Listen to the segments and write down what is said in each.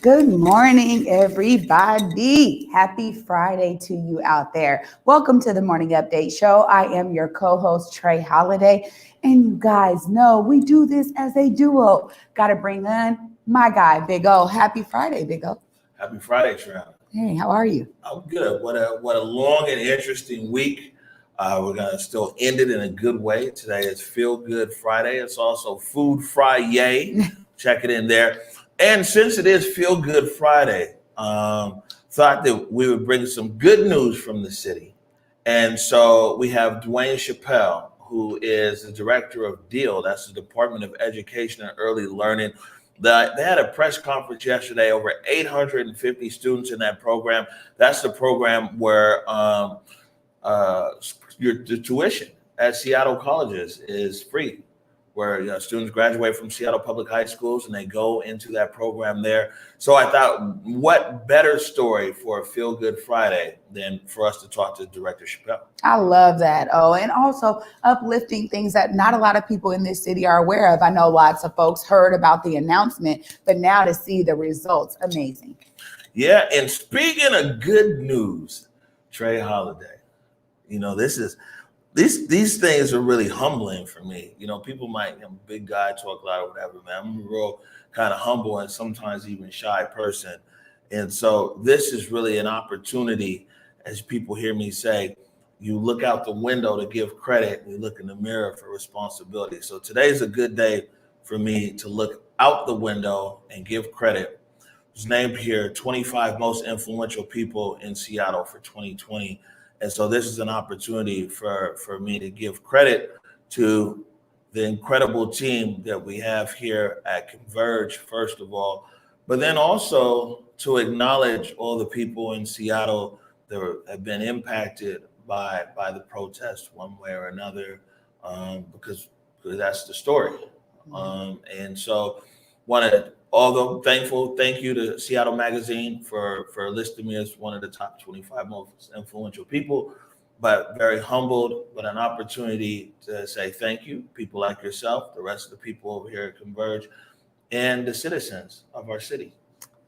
Good morning, everybody. Happy Friday to you out there. Welcome to the Morning Update Show. I am your co-host, Trey Holiday. And you guys know we do this as a duo. Got to bring in my guy, Big O. Happy Friday, Big O. Happy Friday, Trey. Hey, how are you? I'm good. What a long and interesting week. We're going to still end it in a good way. Today is Feel Good Friday. It's also Food Fri-Yay. Check it in there. And since it is Feel Good Friday, thought that we would bring some good news from the city. And so we have Dwane Chappelle, who is the director of DEAL. That's the Department of Education and Early Learning. They had a press conference yesterday, over 850 students in that program. That's the program where the tuition at Seattle colleges is free, where students graduate from Seattle public high schools and they go into that program there. So I thought, what better story for a Feel Good Friday than for us to talk to Director Chappelle? I love that. Oh, and also uplifting things that not a lot of people in this city are aware of. I know lots of folks heard about the announcement, but now to see the results, amazing. Yeah, and speaking of good news, Trey Holiday, these things are really humbling for me. People might, I'm a big guy, talk a lot or whatever, man. I'm a real kind of humble and sometimes even shy person. And so this is really an opportunity, as people hear me say, you look out the window to give credit and you look in the mirror for responsibility. So today's a good day for me to look out the window and give credit. It's named here 25 most influential people in Seattle for 2020. And so this is an opportunity for me to give credit to the incredible team that we have here at Converge, first of all, but then also to acknowledge all the people in Seattle that have been impacted by the protest one way or another, because that's the story. And so although thankful, thank you to Seattle Magazine for listing me as one of the top 25 most influential people, but very humbled, but an opportunity to say thank you, people like yourself, the rest of the people over here at Converge, and the citizens of our city.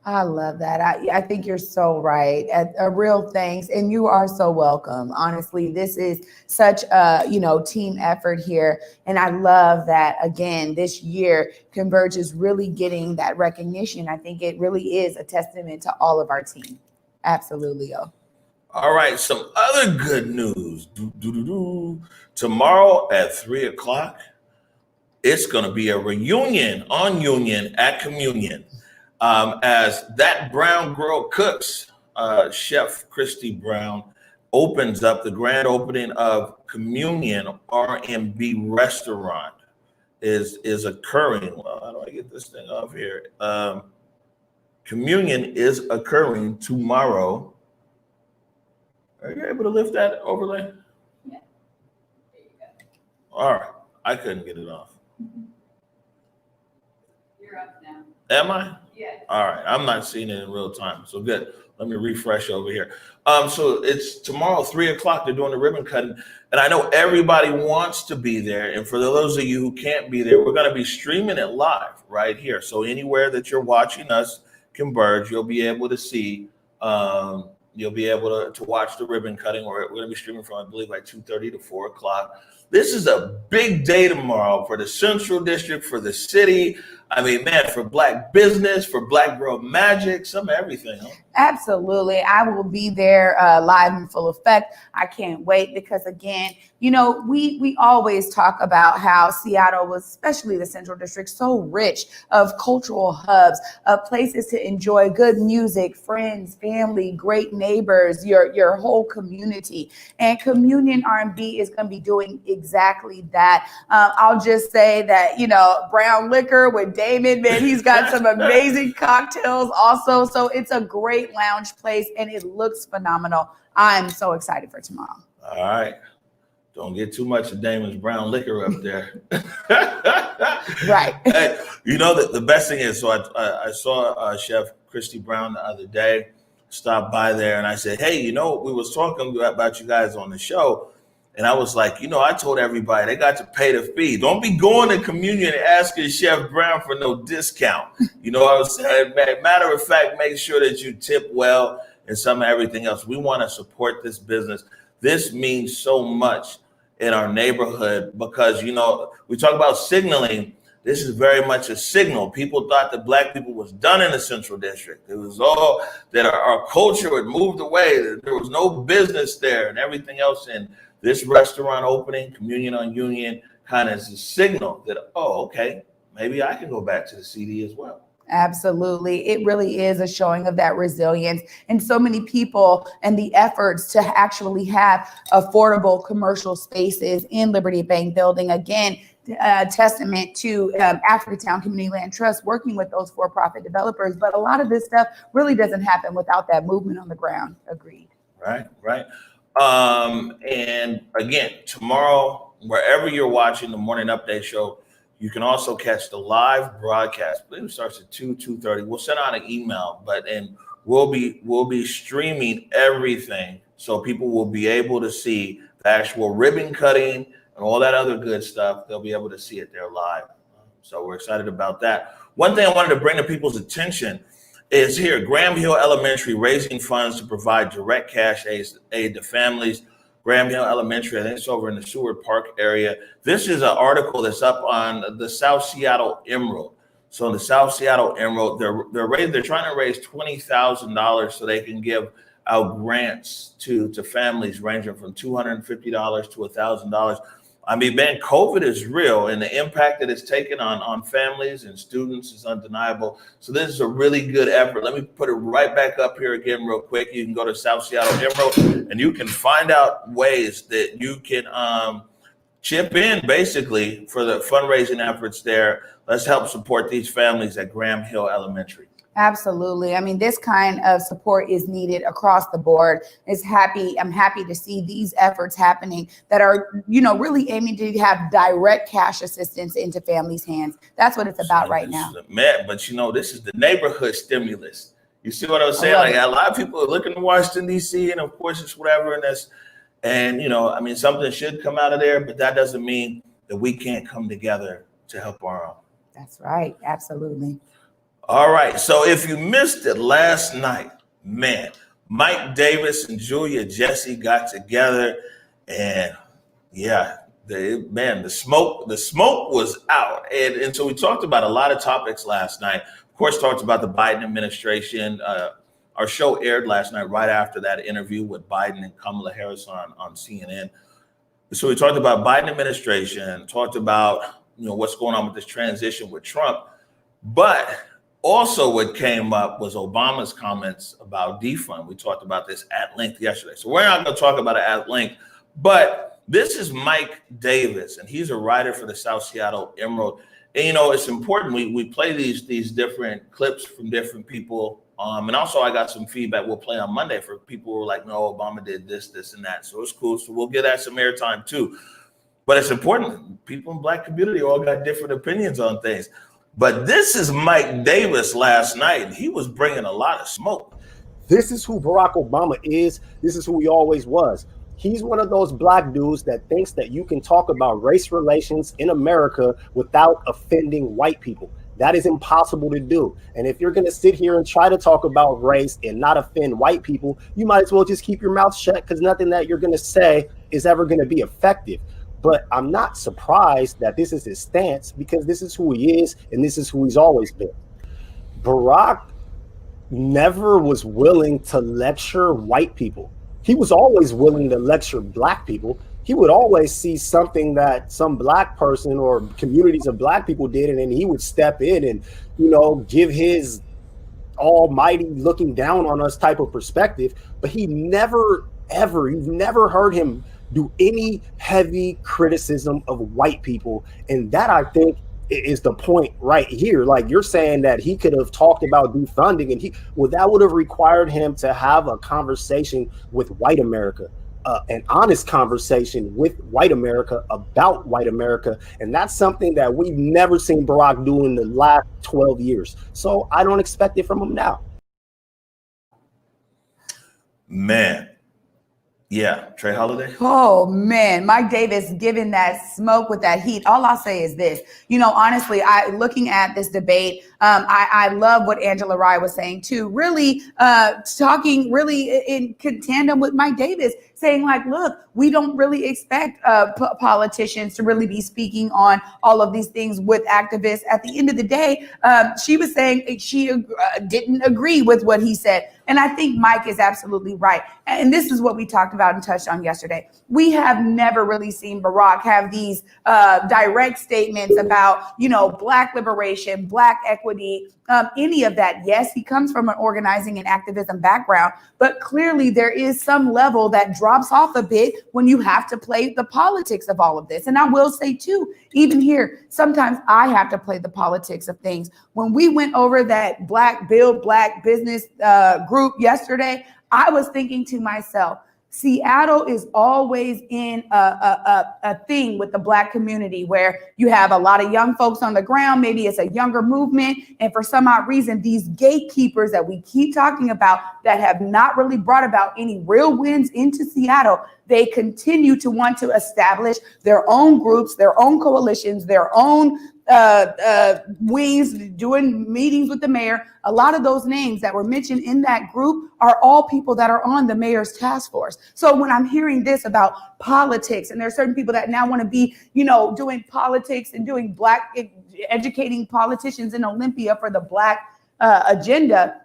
I love that. I think you're so right. A real thanks. And you are so welcome. Honestly, this is such a, team effort here. And I love that, again, this year, Converge is really getting that recognition. I think it really is a testament to all of our team. Absolutely. All right. Some other good news. Tomorrow at 3:00, it's going to be a reunion on Union at Communion. As That Brown Girl Cooks, Chef Christy Brown opens up the grand opening of Communion R&B restaurant is occurring. Well, how do I get this thing off here? Communion is occurring tomorrow. Are you able to lift that overlay? Yeah. There you go. All right. I couldn't get it off. You're up now. Am I? Yes. All right. I'm not seeing it in real time. So good. Let me refresh over here. So it's tomorrow, 3:00. They're doing the ribbon cutting. And I know everybody wants to be there. And for those of you who can't be there, we're going to be streaming it live right here. So anywhere that you're watching us Converge, you'll be able to see, you'll be able to watch the ribbon cutting. We're going to be streaming from, I believe, like 2:30 to 4:00. This is a big day tomorrow for the Central District, for the city. I mean, man, for Black business, for Black Girl Magic, some everything. Huh? Absolutely. I will be there live in full effect. I can't wait because, again, we always talk about how Seattle was, especially the Central District, so rich of cultural hubs, of places to enjoy good music, friends, family, great neighbors, your whole community. And Communion R&B is going to be doing exactly that. I'll just say that, brown liquor with Damon, man, he's got some amazing cocktails also. So it's a great lounge place and it looks phenomenal. I'm so excited for tomorrow. All right. Don't get too much of Damon's brown liquor up there. Right. Hey, the best thing is, so I saw Chef Christy Brown the other day, stopped by there, and I said, hey, we was talking about you guys on the show. And I was like, I told everybody they got to pay the fee. Don't be going to communion and asking Chef Brown for no discount. I was saying, matter of fact, make sure that you tip well and some everything else. We want to support this business. This means so much in our neighborhood because, we talk about signaling. This is very much a signal. People thought that Black people was done in the Central District. It was all that our culture had moved away. That there was no business there and everything else. And this restaurant opening, Communion on Union, kind of is a signal that, okay, maybe I can go back to the CD as well. Absolutely. It really is a showing of that resilience and so many people and the efforts to actually have affordable commercial spaces in Liberty Bank building. Again, testament to Africatown Community Land Trust working with those for-profit developers. But a lot of this stuff really doesn't happen without that movement on the ground. Agreed. Right. And again, tomorrow, wherever you're watching the Morning Update Show, you can also catch the live broadcast. I believe it starts at 2:30. We'll send out an email, and we'll be streaming everything so people will be able to see the actual ribbon cutting and all that other good stuff. They'll be able to see it there live. So we're excited about that. One thing I wanted to bring to people's attention is here, Graham Hill Elementary raising funds to provide direct cash aid to families. Graham Hill Elementary, I think it's over in the Seward Park area. This is an article that's up on the South Seattle Emerald. So the South Seattle Emerald, they're trying to raise $20,000 so they can give out grants to families ranging from $250 to $1,000. I mean, man, COVID is real, and the impact that it's taken on families and students is undeniable. So this is a really good effort. Let me put it right back up here again real quick. You can go to South Seattle Emerald, and you can find out ways that you can chip in, basically, for the fundraising efforts there. Let's help support these families at Graham Hill Elementary. Absolutely. I mean, this kind of support is needed across the board. I'm happy to see these efforts happening that are, really aiming to have direct cash assistance into families' hands. That's what it's about right now. Man, but this is the neighborhood stimulus. You see what I was saying? Like a lot of people are looking to Washington, D.C., and of course it's whatever. And something should come out of there, but that doesn't mean that we can't come together to help our own. That's right. Absolutely. All right. So if you missed it last night, man, Mike Davis and Julia Jesse got together, and the smoke was out. And so we talked about a lot of topics last night. Of course, talked about the Biden administration. Our show aired last night right after that interview with Biden and Kamala Harris on CNN. So we talked about Biden administration, talked about what's going on with this transition with Trump, but also what came up was Obama's comments about defund. We talked about this at length yesterday. So we're not going to talk about it at length, but this is Mike Davis, and he's a writer for the South Seattle Emerald. And, it's important. We play these different clips from different people. And also I got some feedback we'll play on Monday for people who are like, no, Obama did this, and that. So it's cool. So we'll give that some airtime too. But it's important. People in Black community all got different opinions on things. But this is Mike Davis last night, and he was bringing a lot of smoke. This is who Barack Obama is. This is who he always was. He's one of those Black dudes that thinks that you can talk about race relations in America without offending white people. That is impossible to do. And if you're going to sit here and try to talk about race and not offend white people, you might as well just keep your mouth shut, because nothing that you're going to say is ever going to be effective. But I'm not surprised that this is his stance, because this is who he is and this is who he's always been. Barack never was willing to lecture white people. He was always willing to lecture Black people. He would always see something that some Black person or communities of Black people did, and then he would step in and, give his almighty looking down on us type of perspective. But you've never heard him do any heavy criticism of white people. And that, I think, is the point right here. Like, you're saying that he could have talked about defunding, and that would have required him to have a conversation with white America, an honest conversation with white America about white America. And that's something that we've never seen Barack do in the last 12 years. So I don't expect it from him now. Man, Yeah, Trey Holiday. Oh man, Mike Davis giving that smoke with that heat. All I'll say is this, honestly, looking at this debate, I love what Angela Rye was saying too. Really, talking really in tandem with Mike Davis, saying like, look, we don't really expect politicians to really be speaking on all of these things with activists. At the end of the day, she was saying she didn't agree with what he said. And I think Mike is absolutely right. And this is what we talked about and touched on yesterday. We have never really seen Barack have these direct statements about, Black liberation, Black equity, any of that. Yes, he comes from an organizing and activism background, but clearly there is some level that drops off a bit when you have to play the politics of all of this. And I will say too, even here, sometimes I have to play the politics of things. When we went over that Build Black business group yesterday, I was thinking to myself, Seattle is always in a thing with the Black community where you have a lot of young folks on the ground. Maybe it's a younger movement. And for some odd reason, these gatekeepers that we keep talking about that have not really brought about any real wins into Seattle, they continue to want to establish their own groups, their own coalitions, their own wings, doing meetings with the mayor. A lot of those names that were mentioned in that group are all people that are on the mayor's task force. So when I'm hearing this about politics, and there are certain people that now want to be, doing politics and doing Black, educating politicians in Olympia for the Black agenda,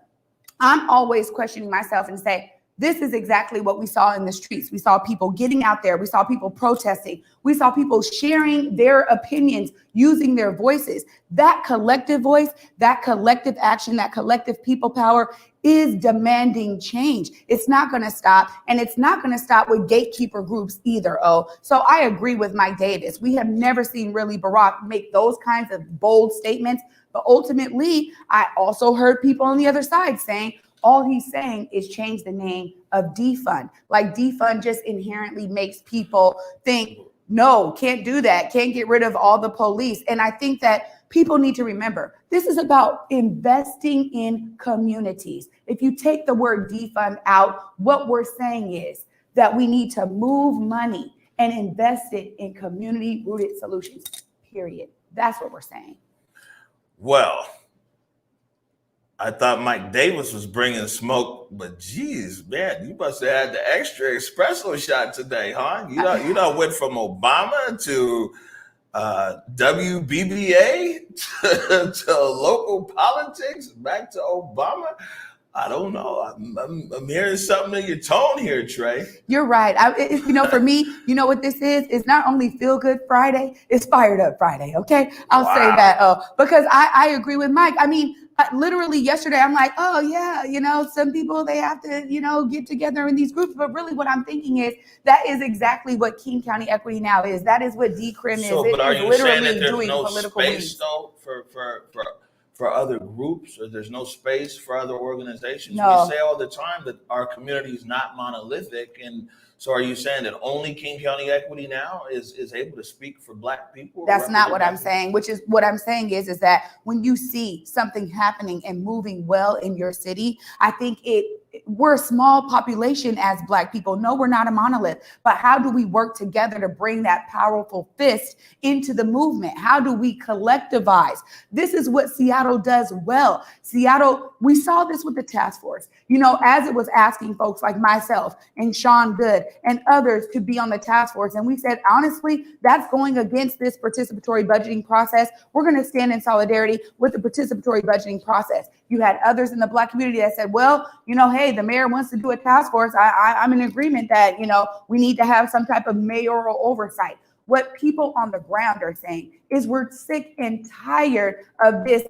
I'm always questioning myself and say, this is exactly what we saw in the streets. We saw people getting out there. We saw people protesting. We saw people sharing their opinions, using their voices. That collective voice, that collective action, that collective people power is demanding change. It's not going to stop. And it's not going to stop with gatekeeper groups either. So I agree with Mike Davis. We have never seen really Barack make those kinds of bold statements. But ultimately, I also heard people on the other side saying, all he's saying is change the name of defund. Like defund just inherently makes people think, no, can't do that. Can't get rid of all the police. And I think that people need to remember, this is about investing in communities. If you take the word defund out, what we're saying is that we need to move money and invest it in community-rooted solutions, period. That's what we're saying. Well, I thought Mike Davis was bringing smoke, but geez, man, you must have had the extra espresso shot today, huh? You know, went from Obama to WBBA to local politics, back to Obama. I don't know. I'm hearing something in your tone here, Trey. You're right. For me, you know what this is? It's not only Feel Good Friday, it's Fired Up Friday. Okay, I'll say that because I agree with Mike. I mean, literally yesterday, I'm like, oh yeah, some people, they have to, get together in these groups. But really, what I'm thinking is that is exactly what King County Equity now is. That is what decrim is. So, it but are is you literally saying that there's doing no political space wings. though for other groups, or there's no space for other organizations? No. We say all the time that our community is not monolithic, and so are you saying that only King County Equity now is able to speak for Black people? That's not what I'm saying. Which is what I'm saying is that when you see something happening and moving well in your city, I think we're a small population as Black people. No, we're not a monolith. But how do we work together to bring that powerful fist into the movement? How do we collectivize? This is what Seattle does well. Seattle, we saw this with the task force. As it was asking folks like myself and Sean Good and others to be on the task force. And we said, honestly, that's going against this participatory budgeting process. We're going to stand in solidarity with the participatory budgeting process. You had others in the Black community that said, well, hey, the mayor wants to do a task force. I'm in agreement that, we need to have some type of mayoral oversight. What people on the ground are saying is we're sick and tired of this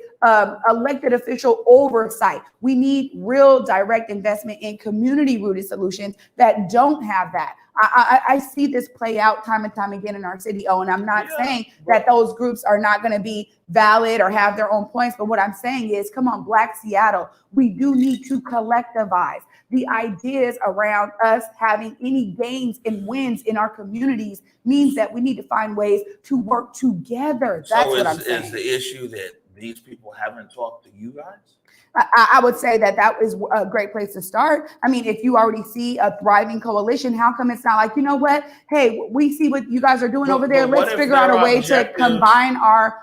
elected official oversight. We need real direct investment in community-rooted solutions that don't have that. I see this play out time and time again in our city. And I'm not saying that those groups are not going to be valid or have their own points. But what I'm saying is, come on, Black Seattle, we do need to collectivize. The ideas around us having any gains and wins in our communities means that we need to find ways to work together. That's what I'm saying. Is the issue that these people haven't talked to you guys? I would say that is a great place to start. I mean, if you already see a thriving coalition, how come it's not like, you know what? Hey, we see what you guys are doing over there. Let's figure out a way to combine our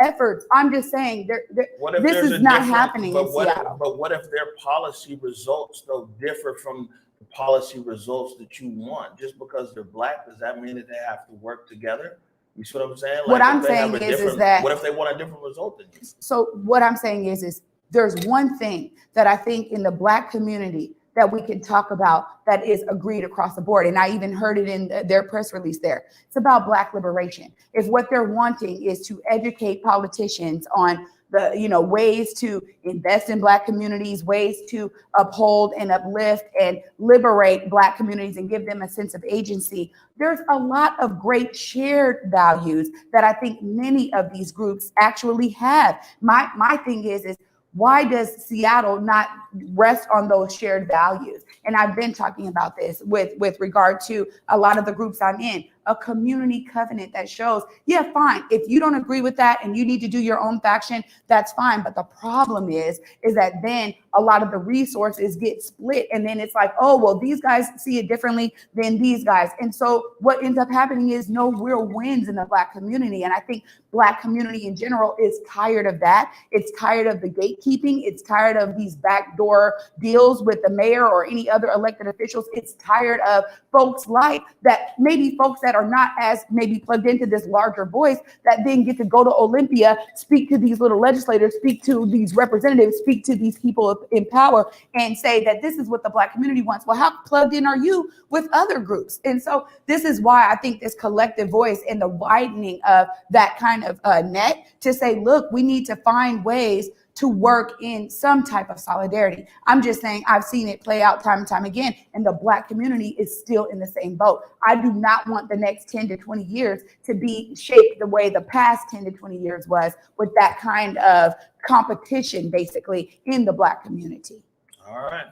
efforts. I'm just saying, this is not happening in Seattle. But what if their policy results, though, differ from the policy results that you want? Just because they're Black, does that mean that they have to work together? You see what I'm saying? Like, what I'm saying is that, what if they want a different result than you? So what I'm saying is there's one thing that I think in the Black community that we can talk about that is agreed across the board. And I even heard it in their press release there. It's about Black liberation. If what they're wanting is to educate politicians on the, you know, ways to invest in Black communities, ways to uphold and uplift and liberate Black communities and give them a sense of agency. There's a lot of great shared values that I think many of these groups actually have. My thing is why does Seattle not rest on those shared values? And I've been talking about this with regard to a lot of the groups I'm in, a community covenant that shows, yeah, fine. If you don't agree with that and you need to do your own faction, that's fine. But the problem is that then a lot of the resources get split. And then it's like, oh, well, these guys see it differently than these guys. And so what ends up happening is no real wins in the Black community. And I think Black community in general is tired of that. It's tired of the gatekeeping. It's tired of these backdoor deals with the mayor or any other elected officials. It's tired of folks like that, maybe folks that are not as maybe plugged into this larger voice that then get to go to Olympia, speak to these little legislators, speak to these representatives, speak to these people in power and say that this is what the Black community wants. Well, how plugged in are you with other groups? And so this is why I think this collective voice and the widening of that kind of net to say, look, we need to find ways to work in some type of solidarity. I'm just saying I've seen it play out time and time again, and the Black community is still in the same boat. I do not want the next 10 to 20 years to be shaped the way the past 10 to 20 years was, with that kind of competition basically in the Black community. All right.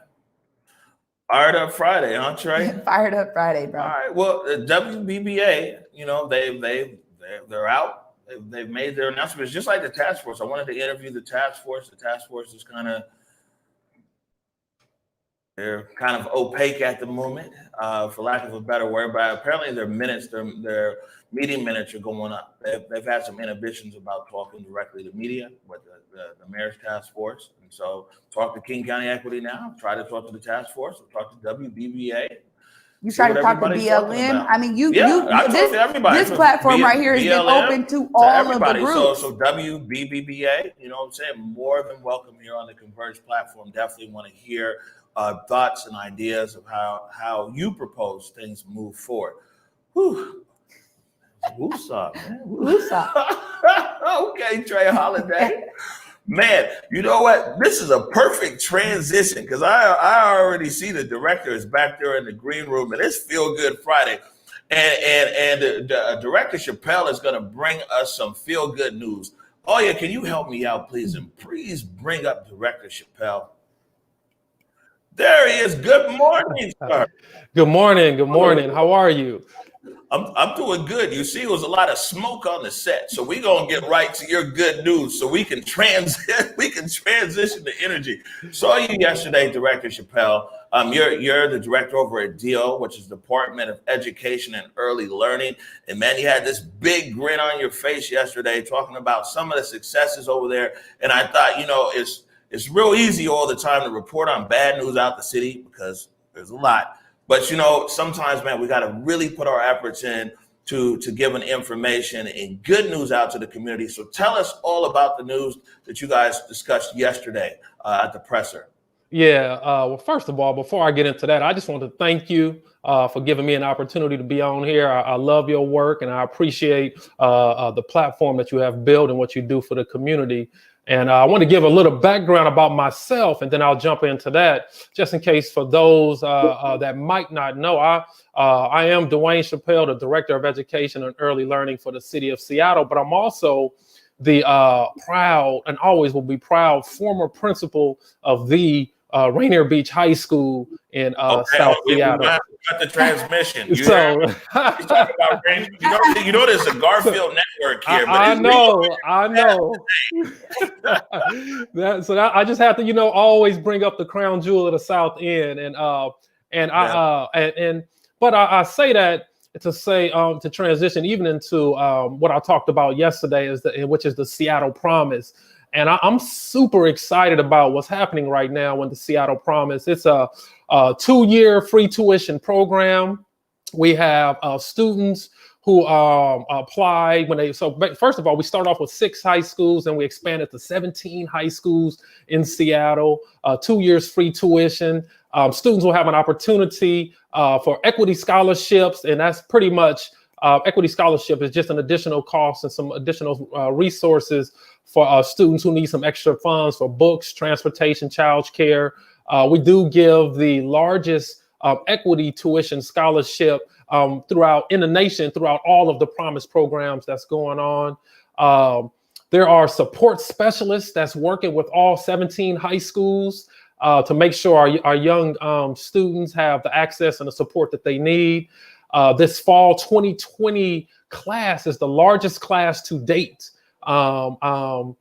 Fired up Friday, huh, Trey? Fired up Friday, bro. All right. Well, WBBA, you know, they're out. They've made their announcements, just like the task force. I wanted to interview the task force. The task force is they're kind of opaque at the moment, for lack of a better word. But apparently their meeting minutes are going up. They've had some inhibitions about talking directly to media with the mayor's task force. And so talk to King County Equity now. Try to talk to the task force. Talk to WBBA. You try to talk to BLM. I mean, this platform right here has been open to all of the groups. So WBBA, you know what I'm saying? More than welcome here on the Converge platform. Definitely want to hear thoughts and ideas of how you propose things move forward. Whew. Woosah, man. Woosah. Okay, Trey Holiday. Man, you know what? This is a perfect transition because I already see the director is back there in the green room, and it's Feel Good Friday. And Director Chappelle is going to bring us some feel good news. Oh, yeah, can you help me out, please? And please bring up Director Chappelle. There he is. Good morning, sir. Good morning. Good morning. How are you? I'm doing good. You see, it was a lot of smoke on the set, so we're gonna get right to your good news, so we can transition the energy. Saw you yesterday, Director Chappelle. You're the director over at DO, which is Department of Education and Early Learning. And man, you had this big grin on your face yesterday, talking about some of the successes over there. And I thought, you know, it's real easy all the time to report on bad news out the city because there's a lot. But, you know, sometimes, man, we got to really put our efforts in to giving information and good news out to the community. So tell us all about the news that you guys discussed yesterday at the presser. Yeah. Well, first of all, before I get into that, I just want to thank you for giving me an opportunity to be on here. I love your work, and I appreciate the platform that you have built and what you do for the community. And I want to give a little background about myself, and then I'll jump into that, just in case for those that might not know. I am Dwane Chappelle, the Director of Education and Early Learning for the City of Seattle, but I'm also the proud, and always will be proud, former principal of the Rainier Beach High School in South Seattle. Got the transmission. You So he's talking about Rainier. You know, there's a Garfield network here. I know. I just have to, you know, always bring up the crown jewel of the South End, but I say that to say to transition even into what I talked about yesterday which is the Seattle Promise. And I'm super excited about what's happening right now in the Seattle Promise. It's a 2-year free tuition program. We have students who apply first of all, we start off with 6 high schools and we expanded to 17 high schools in Seattle, 2 years free tuition. Students will have an opportunity for equity scholarships, and that's pretty much equity scholarship is just an additional cost and some additional resources for students who need some extra funds for books, transportation, child care. We do give the largest equity tuition scholarship in the nation, throughout all of the Promise programs that's going on. There are support specialists that's working with all 17 high schools to make sure our young students have the access and the support that they need. This fall 2020 class is the largest class to date. And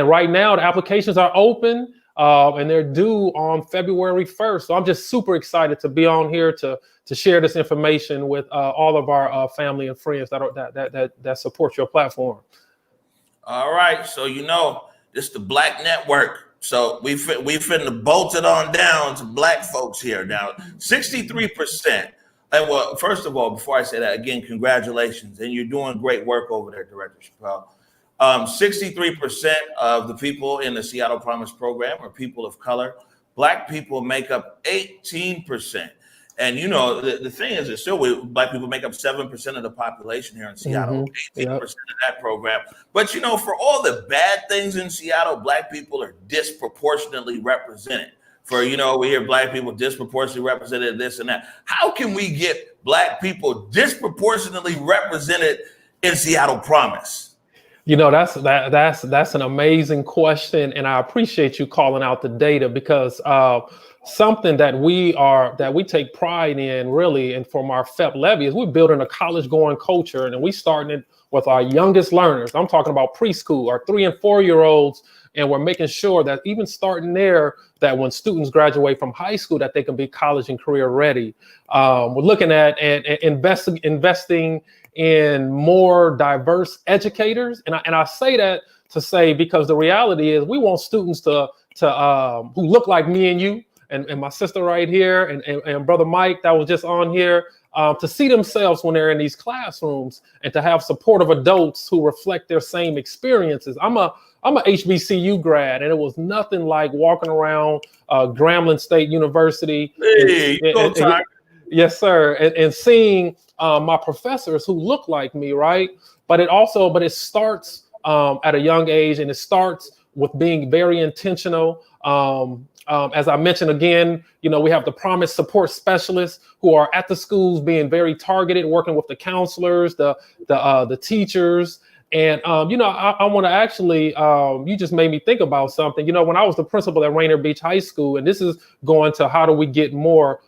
right now the applications are open and they're due on February 1st. So I'm just super excited to be on here to share this information with all of our family and friends that support your platform. All right. So, you know, this is the Black Network. So we finna bolt it on down to Black folks here. Now, 63%. And well, first of all, before I say that, again, congratulations. And you're doing great work over there, Director Chappelle. 63% of the people in the Seattle Promise program are people of color. Black people make up 18%. And, you know, the thing is that still Black people make up 7% of the population here in Seattle, 18% of that program. But, you know, for all the bad things in Seattle, Black people are disproportionately represented. For, you know, we hear Black people disproportionately represented this and that. How can we get Black people disproportionately represented in Seattle Promise? You know, that's an amazing question, and I appreciate you calling out the data, because something that we take pride in, really, and from our FEP levy, is we're building a college-going culture, and we starting it with our youngest learners. I'm talking about preschool, our 3 and 4 year olds. And we're making sure that even starting there, that when students graduate from high school, that they can be college and career ready. We're looking at and investing in more diverse educators. And I say that to say, because the reality is we want students to who look like me and you and my sister right here and Brother Mike that was just on here, to see themselves when they're in these classrooms and to have supportive adults who reflect their same experiences. I'm a HBCU grad, and it was nothing like walking around Grambling State University. Yes, sir. And seeing my professors who look like me, right? But it starts at a young age, and it starts with being very intentional. As I mentioned again, you know, we have the Promise support specialists who are at the schools being very targeted, working with the counselors, the teachers. And, you know, I want to actually, you just made me think about something. You know, when I was the principal at Rainier Beach High School, and this is going to how do we get more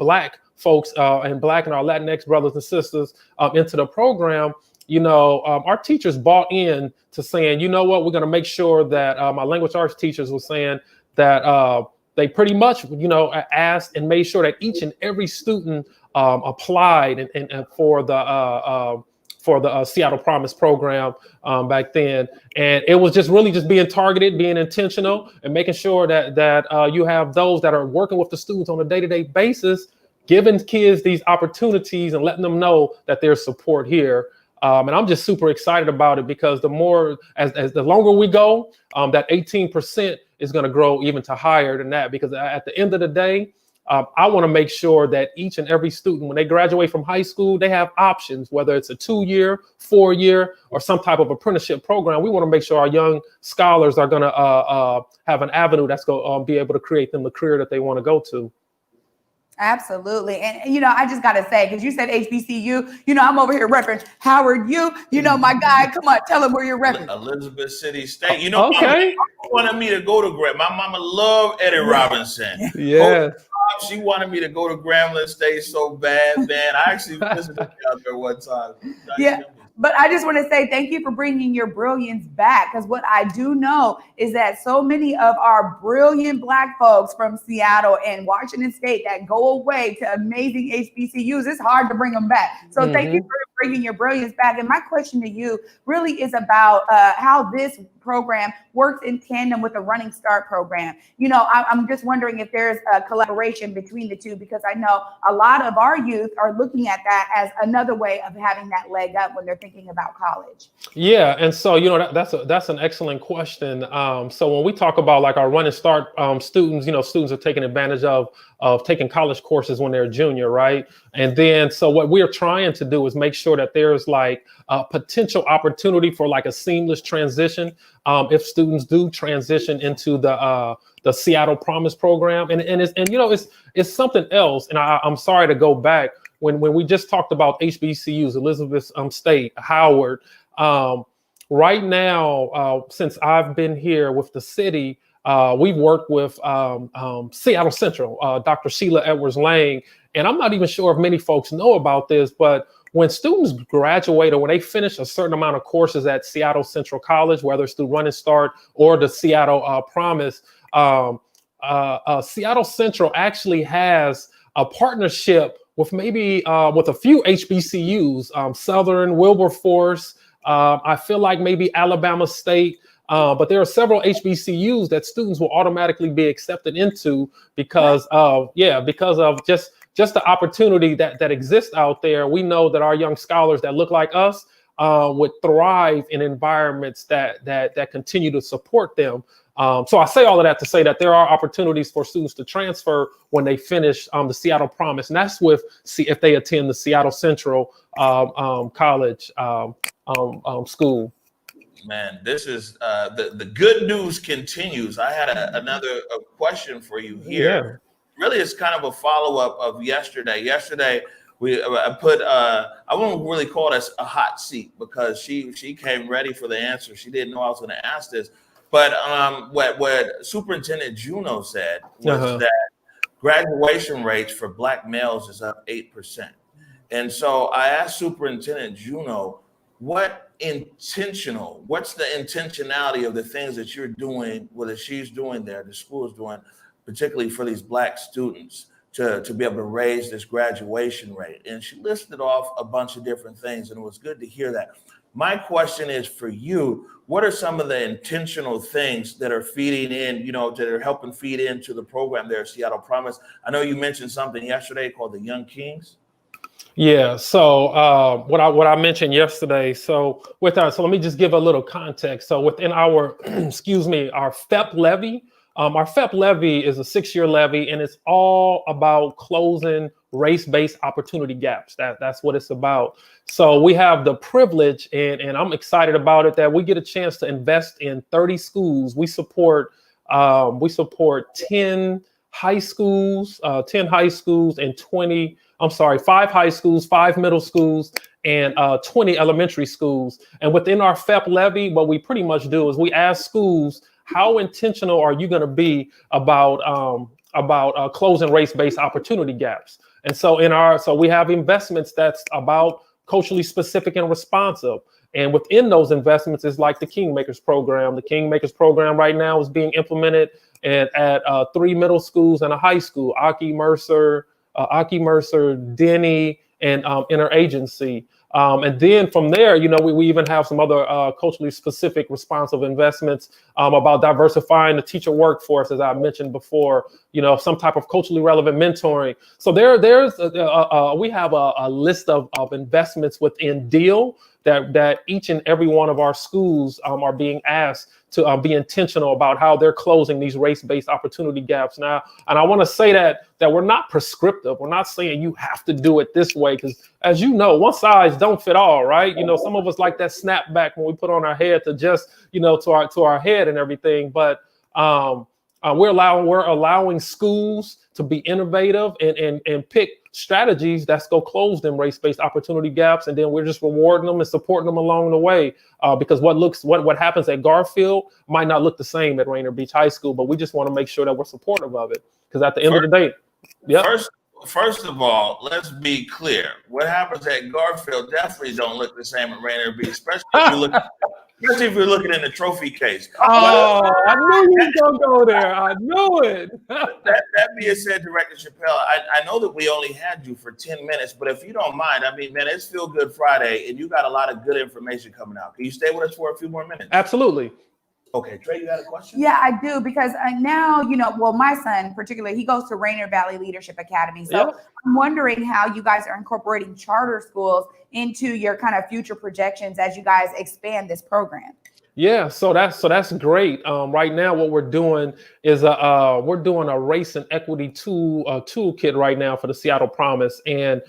Black folks and Black and our Latinx brothers and sisters into the program, you know, our teachers bought in to saying, you know what, we're going to make sure that my language arts teachers were saying that they pretty much, you know, asked and made sure that each and every student applied and for the Seattle Promise program back then. And it was just really just being targeted, being intentional, and making sure that you have those that are working with the students on a day-to-day basis, giving kids these opportunities and letting them know that there's support here. And I'm just super excited about it, because the more, as the longer we go, that 18% is going to grow even to higher than that, because at the end of the day, I want to make sure that each and every student, when they graduate from high school, they have options, whether it's a 2-year, 4-year, or some type of apprenticeship program. We want to make sure our young scholars are going to have an avenue that's going to be able to create them the career that they want to go to. Absolutely. And, you know, I just got to say, because you said HBCU, you know, I'm over here repping Howard U. You know, my guy, come on, tell him where you're repping. Elizabeth City State. You know, Okay. Mama wanted me to go to Graham. My mama loved Eddie Robinson. Yeah. She wanted me to go to Grambling State so bad, man. I actually visited out there one time. Yeah. But I just want to say thank you for bringing your brilliance back, because what I do know is that so many of our brilliant Black folks from Seattle and Washington State that go away to amazing HBCUs, it's hard to bring them back. So thank you for bringing your brilliance back. And my question to you really is about how this program works in tandem with the Running Start program. You know, I'm just wondering if there's a collaboration between the two, because I know a lot of our youth are looking at that as another way of having that leg up when they're thinking about college. Yeah, and so you know that's an excellent question. So when we talk about like our Running Start students, you know, students are taking advantage of taking college courses when they're a junior, right? And then so what we're trying to do is make sure that there's like a potential opportunity for like a seamless transition if students do transition into the Seattle Promise program, and you know it's something else. And I'm sorry to go back when we just talked about HBCUs, Elizabeth State, Howard. Right now, since I've been here with the city, we've worked with Seattle Central, Dr. Sheila Edwards-Lang, and I'm not even sure if many folks know about this, but when students graduate or when they finish a certain amount of courses at Seattle Central College, whether it's through Running Start or the Seattle Promise, Seattle Central actually has a partnership with maybe with a few HBCUs, Southern, Wilberforce, I feel like maybe Alabama State, but there are several HBCUs that students will automatically be accepted into because of just the opportunity that exists out there. We know that our young scholars that look like us would thrive in environments that continue to support them. So I say all of that to say that there are opportunities for students to transfer when they finish the Seattle Promise, and that's if they attend the Seattle Central College school. Man, this is the good news continues. I had another question for you here. Yeah. Really, it's kind of a follow-up of yesterday. Yesterday, I put I won't really call this a hot seat because she came ready for the answer. She didn't know I was going to ask this. But what Superintendent Juneau said was that graduation rates for Black males is up 8%. And so I asked Superintendent Juneau, what's the intentionality of the things that you're doing, whether she's doing there, the school is doing, particularly for these Black students to be able to raise this graduation rate? And she listed off a bunch of different things, and it was good to hear that. My question is for you, what are some of the intentional things that are feeding in, you know, that are helping feed into the program there at Seattle Promise? I know you mentioned something yesterday called the Young Kings. Yeah. So what I mentioned yesterday. So with that, so let me just give a little context. So within our, our FEP levy. Our FEP levy is a 6-year levy, and it's all about closing race-based opportunity gaps. That's what it's about. So we have the privilege, and I'm excited about it, that we get a chance to invest in 30 schools. We support 10 high schools, and 5 high schools, 5 middle schools, and 20 elementary schools. And within our FEP levy, what we pretty much do is we ask schools, how intentional are you going to be about closing race-based opportunity gaps? And so we have investments that's about culturally specific and responsive. And within those investments is like the Kingmakers program. The Kingmakers program right now is being implemented at 3 middle schools and a high school, Aki Mercer, Denny, and Interagency. And then from there, you know, we even have some other culturally specific responsive investments about diversifying the teacher workforce, as I mentioned before, you know, some type of culturally relevant mentoring. So we have a list of investments within DEAL that each and every one of our schools are being asked to be intentional about how they're closing these race-based opportunity gaps now. And I want to say that we're not prescriptive. We're not saying you have to do it this way, because as you know, one size don't fit all, right? You know, some of us like that snapback when we put on our head to just, you know, to our head and everything. But We're allowing schools to be innovative and pick strategies that's go close them race-based opportunity gaps, and then we're just rewarding them and supporting them along the way. Because what happens at Garfield might not look the same at Rainier Beach High School, but we just want to make sure that we're supportive of it. Because at the end of the day, First of all, let's be clear. What happens at Garfield definitely don't look the same at Rainier Beach, especially if you're looking in the trophy case. Oh, I knew you were gonna go there. I knew it. that being said, Director Chappelle, I know that we only had you for 10 minutes, but if you don't mind, I mean, man, it's Feel Good Friday, and you got a lot of good information coming out. Can you stay with us for a few more minutes? Absolutely. Okay, Trey, you got a question? Yeah, I do, because now, well, my son particularly, he goes to Rainier Valley Leadership Academy. So I'm wondering how you guys are incorporating charter schools into your kind of future projections as you guys expand this program. Yeah, so that's great. Right now, what we're doing is we're doing a race and equity toolkit right now for the Seattle Promise, and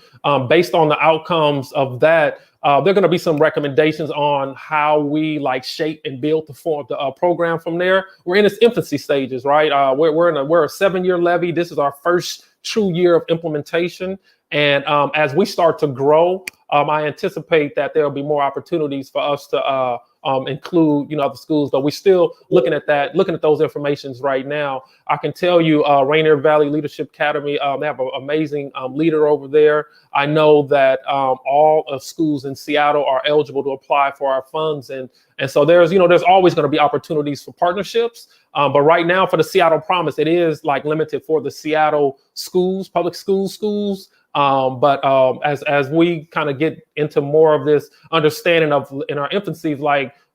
based on the outcomes of that, there are going to be some recommendations on how we shape and build the program from there. We're in its infancy stages, right? We're a 7-year levy. This is our first true year of implementation, and as we start to grow, I anticipate that there will be more opportunities for us to include, other schools, but we're still looking at those informations right now. I can tell you, Rainier Valley Leadership Academy, they have an amazing leader over there. I know that all of schools in Seattle are eligible to apply for our funds, and so there's always going to be opportunities for partnerships. But right now, for the Seattle Promise, it is limited for the Seattle schools, public schools. But as we kind of get into more of this understanding of in our infancy,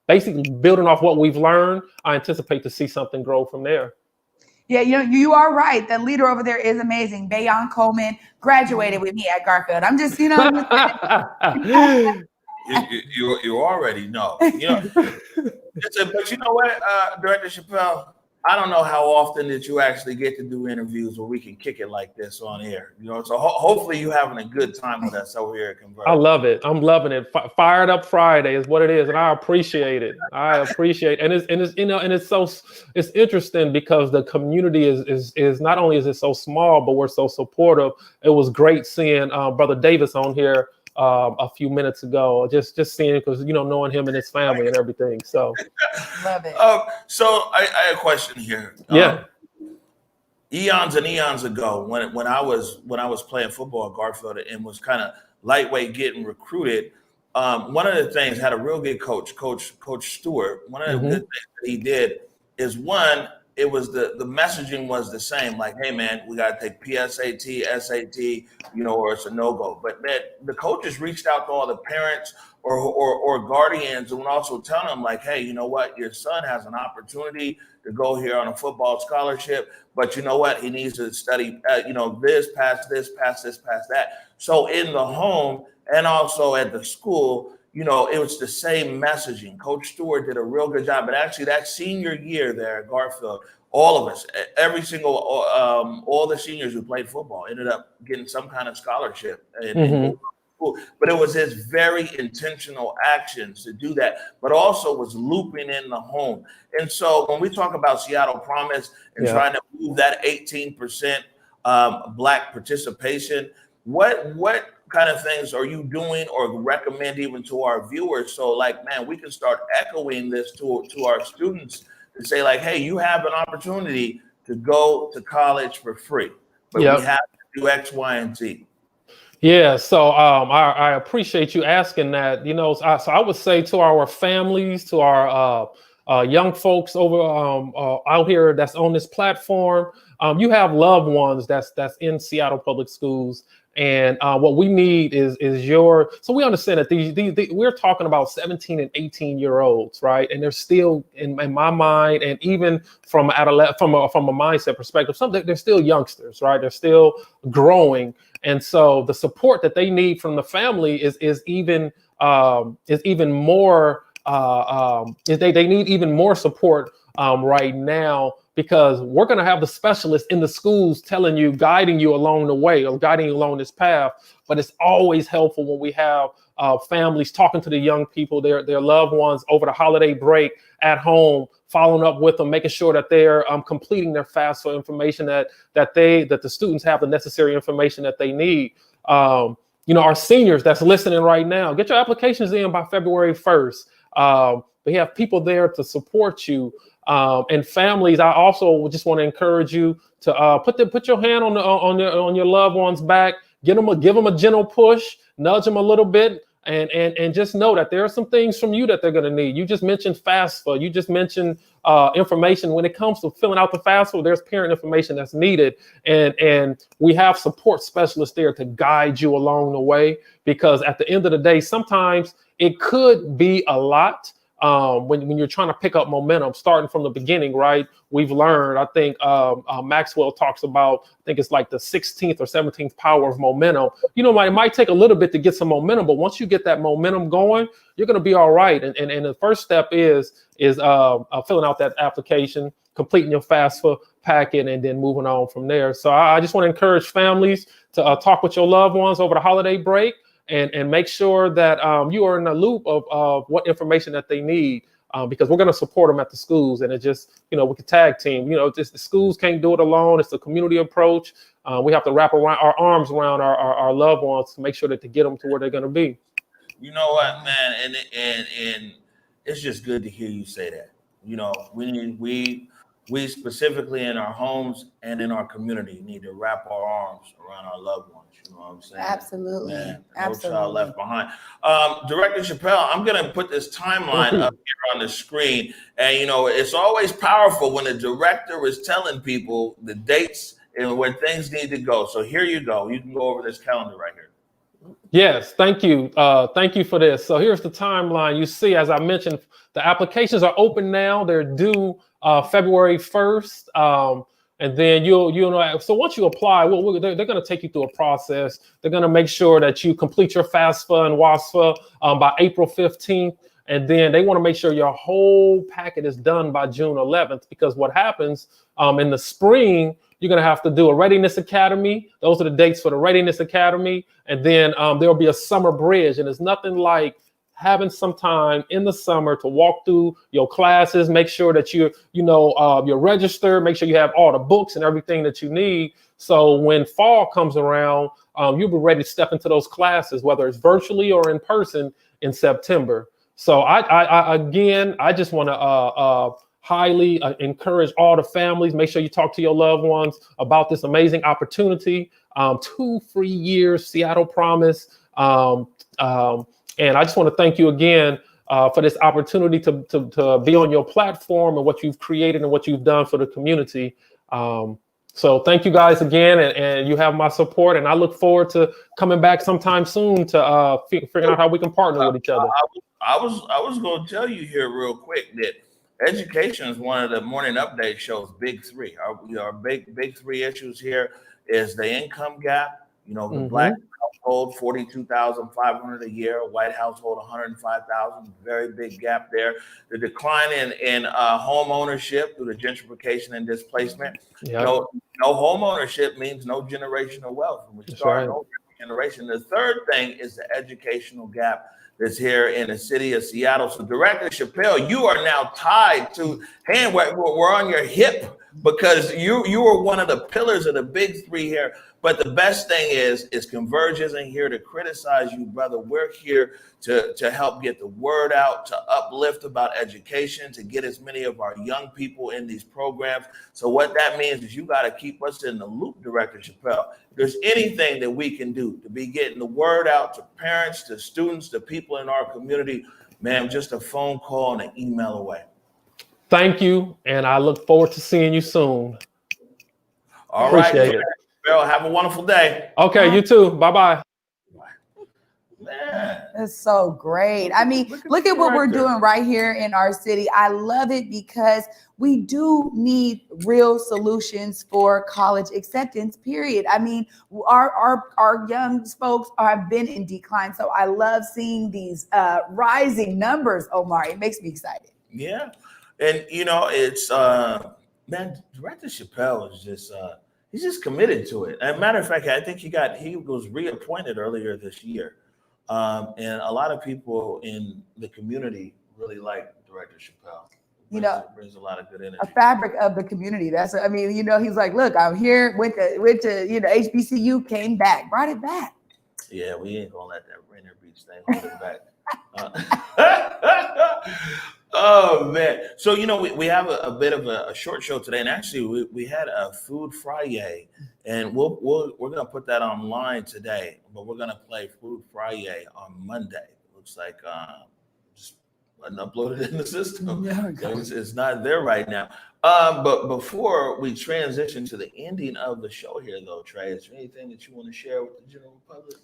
basically building off what we've learned, I anticipate to see something grow from there. Yeah, you are right. The leader over there is amazing. Bayon Coleman graduated with me at Garfield. I'm just, you already know. But you know what, Director Chappelle? I don't know how often that you actually get to do interviews where we can kick it like this on air. So hopefully you're having a good time with us over here at Convert. I love it. I'm loving it. Fired Up Friday is what it is, and I appreciate it. And it's interesting because the community is not only is it so small, but we're so supportive. It was great seeing Brother Davis on here a few minutes ago, just seeing, because knowing him and his family and everything. So love it. So I have a question here. Eons and eons ago, when I was playing football at Garfield and was kind of lightweight getting recruited, one of the things, had a real good coach Stewart. One of the good things that he did is, one, it was the messaging was the same. Like, hey man, we got to take PSAT, SAT, or it's a no-go. But man, the coaches reached out to all the parents or guardians and also telling them, like, hey, you know what, your son has an opportunity to go here on a football scholarship, but you know what, he needs to study, this, pass this, pass this, pass that. So in the home and also at the school, it was the same messaging. Coach Stewart did a real good job. But actually, that senior year there at Garfield, all of us, every single, all the seniors who played football ended up getting some kind of scholarship. But it was his very intentional actions to do that, but also was looping in the home. And so when we talk about Seattle Promise and trying to move that 18% Black participation, what kind of things are you doing or recommend even to our viewers? So man, we can start echoing this to our students and say hey, you have an opportunity to go to college for free, but we have to do X, Y, and Z. Yeah, so I appreciate you asking that. So I would say to our families, to our young folks over out here that's on this platform, you have loved ones that's in Seattle Public Schools. And what we need is so we understand that we're talking about 17 and 18-year-olds, right? And they're still in my mind, and even from a mindset perspective, they're still youngsters, right? They're still growing, and so the support that they need from the family is even more. They need even more support right now, because we're going to have the specialists in the schools guiding you along the way, or guiding you along this path. But it's always helpful when we have families, talking to the young people, their loved ones over the holiday break at home, following up with them, making sure that they're completing their FAFSA information, that the students have the necessary information that they need. Our seniors that's listening right now, get your applications in by February 1st. We have people there to support you. And families, I also just want to encourage you to put your hand on your loved one's back, give them a gentle push, nudge them a little bit, and just know that there are some things from you that they're going to need. You just mentioned FAFSA. You just mentioned information. When it comes to filling out the FAFSA, there's parent information that's needed, and we have support specialists there to guide you along the way. Because at the end of the day, sometimes it could be a lot. When you're trying to pick up momentum, starting from the beginning, right? We've learned, I think Maxwell talks about, I think it's like the 16th or 17th power of momentum. It might take a little bit to get some momentum, but once you get that momentum going, you're going to be all right. And the first step is filling out that application, completing your FAFSA packet, and then moving on from there. So I just want to encourage families to talk with your loved ones over the holiday break. And make sure that you are in the loop of what information that they need, because we're going to support them at the schools. And it just, we can tag team. Just the schools can't do it alone. It's a community approach. We have to wrap our arms around our loved ones to make sure that to get them to where they're going to be. You know what, man, and it's just good to hear you say that. We specifically in our homes and in our community need to wrap our arms around our loved ones. You know what I'm saying? Absolutely. Man, Absolutely. No child left behind. Director Chappelle, I'm going to put this timeline up here on the screen. And, it's always powerful when the director is telling people the dates and where things need to go. So here you go. You can go over this calendar right here. Yes, thank you. Thank you for this. So here's the timeline. You see, as I mentioned, the applications are open now. They're due February 1st. And then you'll know. So once you apply, they're going to take you through a process. They're going to make sure that you complete your FAFSA and WASFA by April 15th. And then they want to make sure your whole packet is done by June 11th, because what happens in the spring, you're going to have to do a Readiness Academy. Those are the dates for the Readiness Academy. And then there'll be a summer bridge. And it's nothing like having some time in the summer to walk through your classes, make sure that you're registered, make sure you have all the books and everything that you need. So when fall comes around, you'll be ready to step into those classes, whether it's virtually or in person in September. So I just want to highly encourage all the families. Make sure you talk to your loved ones about this amazing opportunity. 2 free years, Seattle Promise. And I just want to thank you again for this opportunity to be on your platform and what you've created and what you've done for the community. So thank you guys again, and you have my support. And I look forward to coming back sometime soon to figuring out how we can partner with each other. I was going to tell you here real quick that education is one of the morning update shows big three. Our big three issues here is the income gap. The Black household, 42,500 a year, white household, 105,000, very big gap there. The decline in home ownership through the gentrification and displacement. Yep. No home ownership means no generational wealth. When we start no generation. The third thing is the educational gap that's here in the city of Seattle. So Director Chappelle, you are now tied to hand. We're on your hip, because you are one of the pillars of the big three here. But the best thing is Converge isn't here to criticize you, brother. We're here to help get the word out, to uplift about education, to get as many of our young people in these programs. So what that means is you got to keep us in the loop, Director Chappelle. If there's anything that we can do to be getting the word out to parents, to students, to people in our community, man, just a phone call and an email away. Thank you, and I look forward to seeing you soon. All Appreciate right, it. Bill, have a wonderful day. Okay, you too. Bye-bye. Man, that's so great. I mean, look at what we're doing right here in our city. I love it, because we do need real solutions for college acceptance, period. I mean, our young folks have been in decline. So I love seeing these rising numbers, Omar. It makes me excited. Yeah. And, it's, man, Director Chappelle is just, he's just committed to it. As a matter of fact, I think he was reappointed earlier this year. And a lot of people in the community really like Director Chappelle. Brings a lot of good energy. A fabric of the community. He's like, look, I'm here, went to HBCU, came back, brought it back. Yeah, we ain't gonna let that Rainier Beach thing hold it back. Oh man! So we have a bit of a short show today, and actually we had a food Fri-Yay, and we're gonna put that online today, but we're gonna play food Fri-Yay on Monday. Looks like just wasn't uploaded in the system. Yeah, it's not there right now. But before we transition to the ending of the show here, though, Trey, is there anything that you want to share with the general public?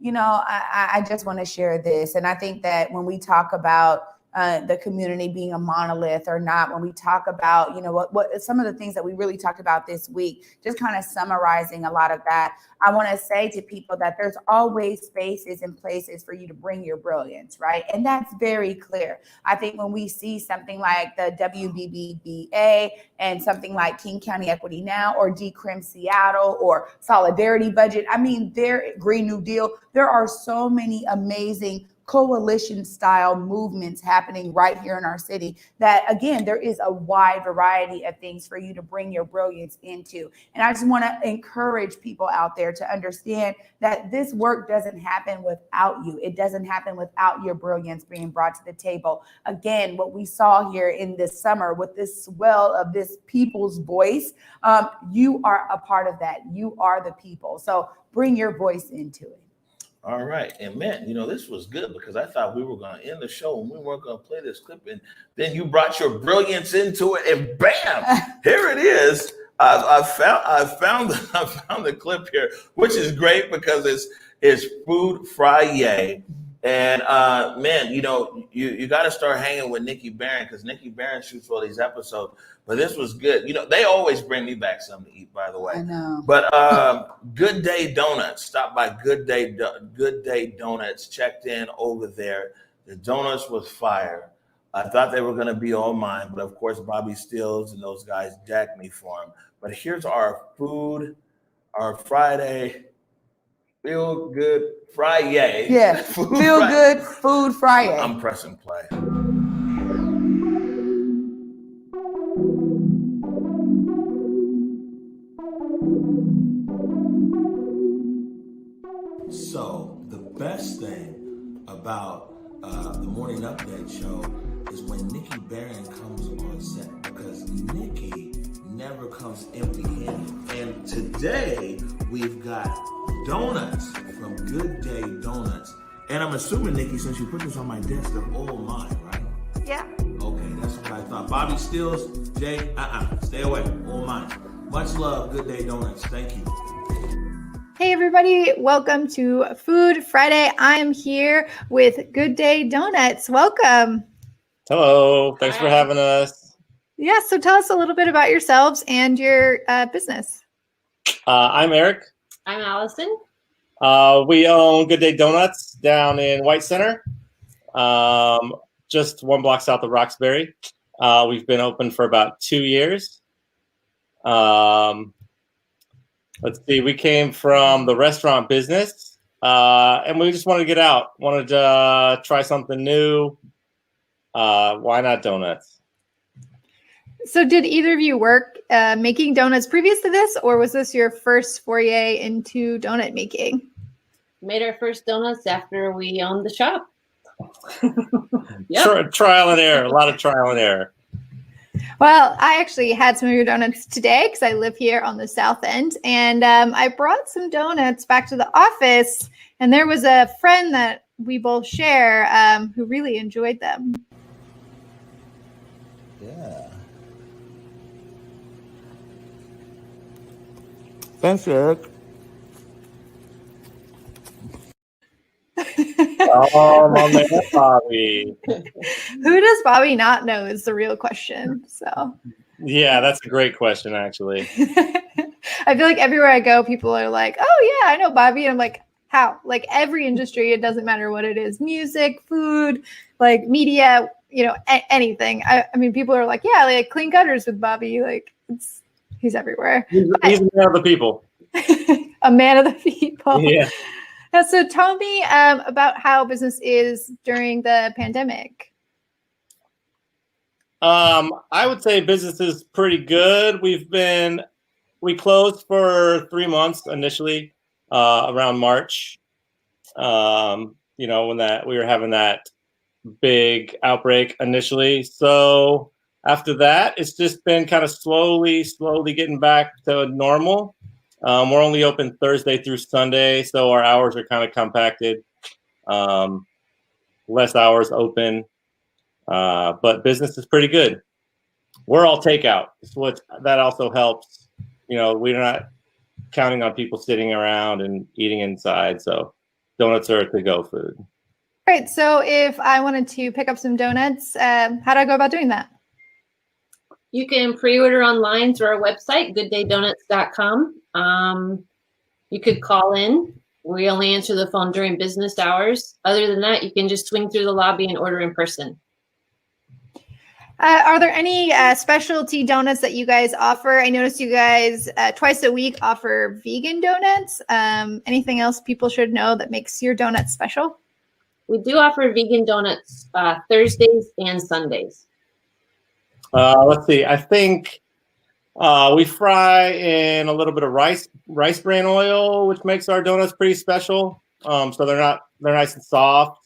I just want to share this, and I think that when we talk about the community being a monolith or not, when we talk about, what some of the things that we really talked about this week, just kind of summarizing a lot of that, I want to say to people that there's always spaces and places for you to bring your brilliance, right? And that's very clear. I think when we see something like the WBBBA and something like King County Equity Now or Decrim Seattle or Solidarity Budget, their Green New Deal, there are so many amazing coalition style movements happening right here in our city that, again, there is a wide variety of things for you to bring your brilliance into. And I just want to encourage people out there to understand that this work doesn't happen without you. It doesn't happen without your brilliance being brought to the table. Again, what we saw here in this summer with this swell of this people's voice, you are a part of that. You are the people. So bring your voice into it. All right. And man, this was good because I thought we were going to end the show and we weren't going to play this clip. And then you brought your brilliance into it and bam, here it is. I found the clip here, which is great because it's food Fri-Yay. And man, you got to start hanging with Nikki Barron because Nikki Barron shoots all these episodes. But this was good. They always bring me back something to eat, by the way. I know. But Good Day Donuts. Stop by Good Day Donuts. Checked in over there. The donuts was fire. I thought they were going to be all mine, but of course Bobby Stills and those guys jacked me for them. But here's our Friday Feel Good Fri-Yay. Yeah, Good Food Fri-Yay. I'm pressing play. So the best thing about the Morning Update show is when Nikki Barron comes on set, because Nikki never comes empty-handed. And today we've got donuts from Good Day Donuts. And I'm assuming, Nikki, since you put this on my desk, they're all mine, right? Yeah. Okay, that's what I thought. Bobby Stills, Jay, stay away, all mine. Much love, Good Day Donuts. Thank you. Hey everybody, welcome to Food Friday. I am here with Good Day Donuts. Welcome. Hello, thanks for having us. Yeah, so tell us a little bit about yourselves and your business. I'm Eric. I'm Allison. We own Good Day Donuts down in White Center, just 1 block south of Roxbury. We've been open for about 2 years. Let's see, we came from the restaurant business, and we just wanted to get out, wanted to try something new. Why not donuts? So did either of you work making donuts previous to this, or was this your first foray into donut making? Made our first donuts after we owned the shop. Yep. Trial and error, a lot of trial and error. Well, I actually had some of your donuts today because I live here on the south end, and I brought some donuts back to the office, and there was a friend that we both share who really enjoyed them. Yeah. Thanks, Eric. Oh, my man, Bobby. Who does Bobby not know is the real question. So, yeah, that's a great question, actually. I feel like everywhere I go, people are like, "Oh yeah, I know Bobby." And I'm like, "How?" Like every industry, it doesn't matter what it is: music, food, like media, anything. I mean, people are like, "Yeah, like clean gutters with Bobby." Like he's everywhere. He's a man of the people. A man of the people. Yeah. Yeah, so tell me about how business is during the pandemic. I would say business is pretty good. We closed for 3 months initially, around March. When we were having that big outbreak initially. So after that, it's just been kind of slowly getting back to normal. We're only open Thursday through Sunday, so our hours are kind of compacted. Less hours open, but business is pretty good. We're all takeout. That also helps. We're not counting on people sitting around and eating inside. So donuts are to-go food. Great. So if I wanted to pick up some donuts, how do I go about doing that? You can pre-order online through our website, gooddaydonuts.com. You could call in. We only answer the phone during business hours. Other than that, you can just swing through the lobby and order in person. Are there any specialty donuts that you guys offer? I noticed you guys twice a week offer vegan donuts. Anything else people should know that makes your donuts special? We do offer vegan donuts Thursdays and Sundays. Let's see. I think we fry in a little bit of rice bran oil, which makes our donuts pretty special. So they're nice and soft.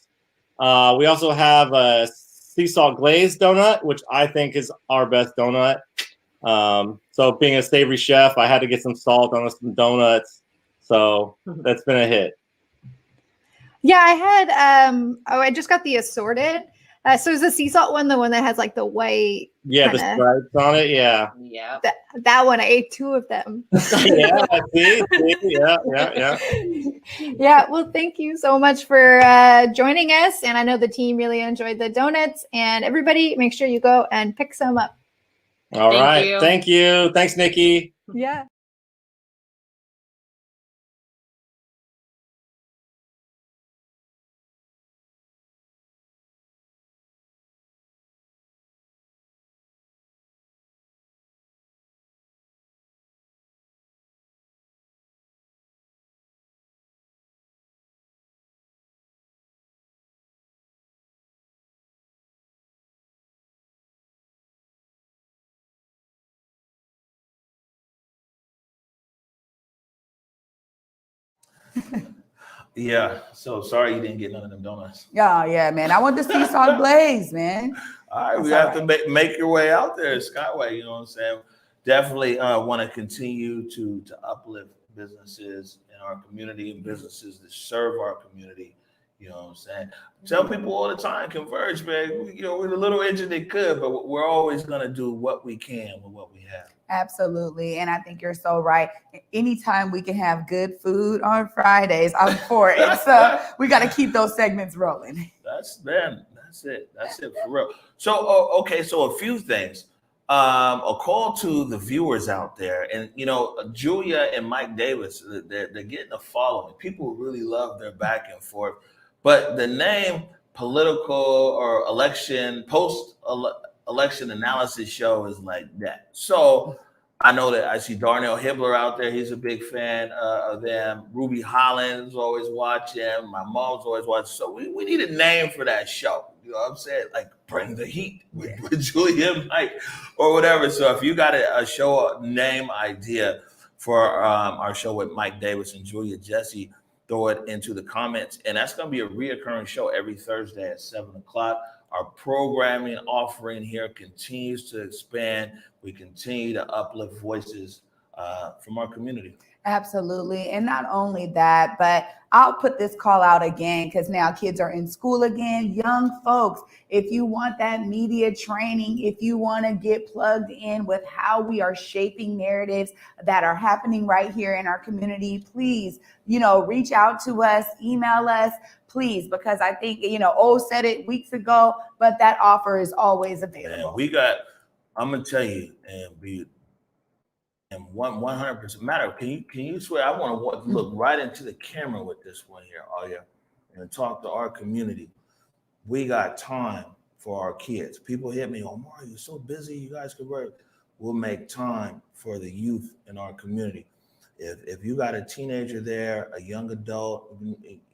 We also have a sea salt glazed donut, which I think is our best donut. So being a savory chef, I had to get some salt on some donuts. So that's been a hit. Yeah, I had I just got the assorted. So is the sea salt one the one that has like the white? Yeah, the stripes on it. Yeah. Yeah. That one, I ate 2 of them. Yeah, see, yeah. Yeah, well, thank you so much for joining us. And I know the team really enjoyed the donuts. And everybody, make sure you go and pick some up. All right. Thank you. Thanks, Nikki. Yeah. Yeah. So sorry you didn't get none of them donuts. Yeah, man. I want the sea salt glaze, man. All right, we have to make your way out there, Skyway. You know what I'm saying? Definitely want to continue to uplift businesses in our community and businesses that serve our community. You know what I'm saying? Tell people all the time, Converge, man. We're the little engine that could, but we're always going to do what we can with what we have. Absolutely. And I think you're so right. Anytime we can have good food on Fridays, I'm for it. So we got to keep those segments rolling. That's it. That's it for real. So, okay. So a few things. A call to the viewers out there, and Julia and Mike Davis, they're getting a following. People really love their back and forth, but the name political or post-election analysis show is like that. So I know that I see Darnell Hibbler out there. He's a big fan of them. Ruby Holland's always watching. My mom's always watching. So we need a name for that show. You know what I'm saying? Like Bring the Heat with Julia and Mike or whatever. So if you got a show name idea for our show with Mike Davis and Julia Jesse, throw it into the comments. And that's going to be a reoccurring show every Thursday at 7 o'clock. Our programming offering here continues to expand. We continue to uplift voices from our community. Absolutely. And not only that, but I'll put this call out again because now kids are in school again. Young folks, if you want that media training, if you want to get plugged in with how we are shaping narratives that are happening right here in our community, please, reach out to us, email us, please, because I think, said it weeks ago, but that offer is always available. Man, I'm going to tell you, and 100% matter. Can you swear? I want to look right into the camera with this one here, and talk to our community. We got time for our kids. People hit me, Omar, you're so busy. You guys can work. We'll make time for the youth in our community. If you got a teenager there, a young adult,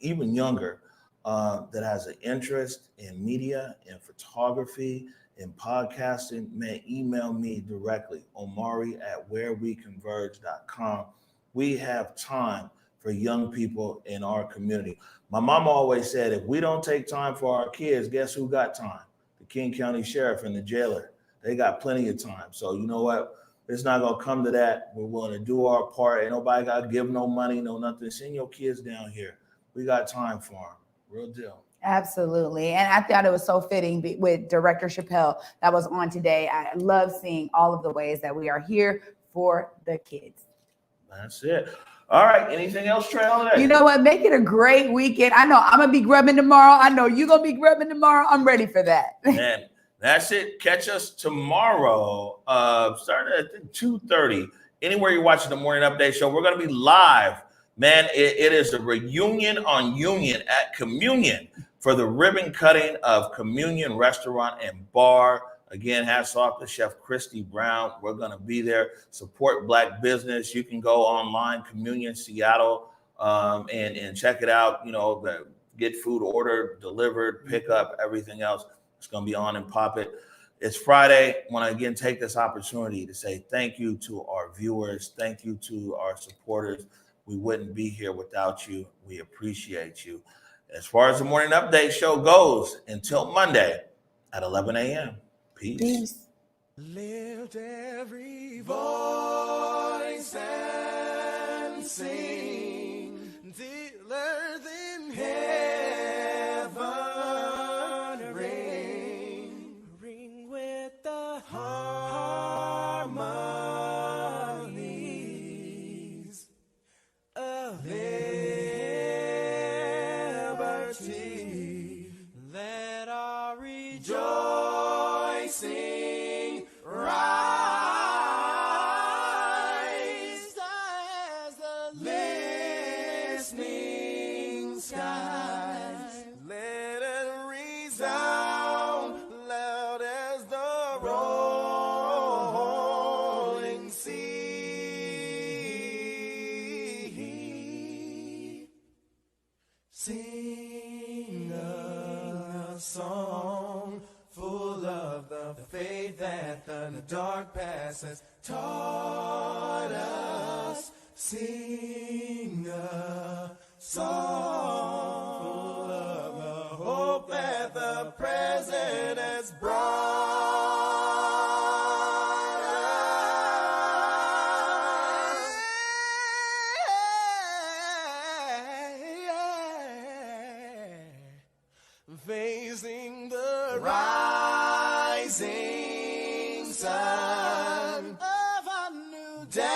even younger, that has an interest in media, in photography, in podcasting, man, email me directly, omari@whereweconverge.com. We have time for young people in our community. My mom always said, if we don't take time for our kids, guess who got time? The King County Sheriff and the jailer. They got plenty of time. So you know what? It's not gonna come to that. We're willing to do our part. Ain't nobody got to give no money, no nothing. Send your kids down here. We got time for them. Real deal. Absolutely. And I thought it was so fitting with Director Chappelle that was on today. I love seeing all of the ways that we are here for the kids. That's it. All right. Anything else, Trey? You know what? Make it a great weekend. I know I'm going to be grubbing tomorrow. I know you're going to be grubbing tomorrow. I'm ready for that. Man, that's it. Catch us tomorrow, starting at 2:30. Anywhere you're watching the Morning Update Show, we're going to be live. Man, it is a reunion on Union at Communion for the ribbon cutting of Communion Restaurant and Bar. Again, hats off to Chef Christy Brown. We're going to be there. Support Black business. You can go online, Communion Seattle, and check it out. You know, get food ordered, delivered, pick up, everything else. It's going to be on and pop it. It's Friday. I want to again take this opportunity to say thank you to our viewers. Thank you to our supporters. We wouldn't be here without you. We appreciate you. As far as the Morning Update Show goes, until Monday at 11 a.m. Peace. Lift every voice and sing till earth in heaven ring with the harmonies of liberty. Let our rejoicing rise as the listening skies. Let it resound loud as the rolling sea. Sing a song full of the faith that the dark past has taught us. Sing a song full of the hope that the present has brought us. Facing the rising sun of a new day.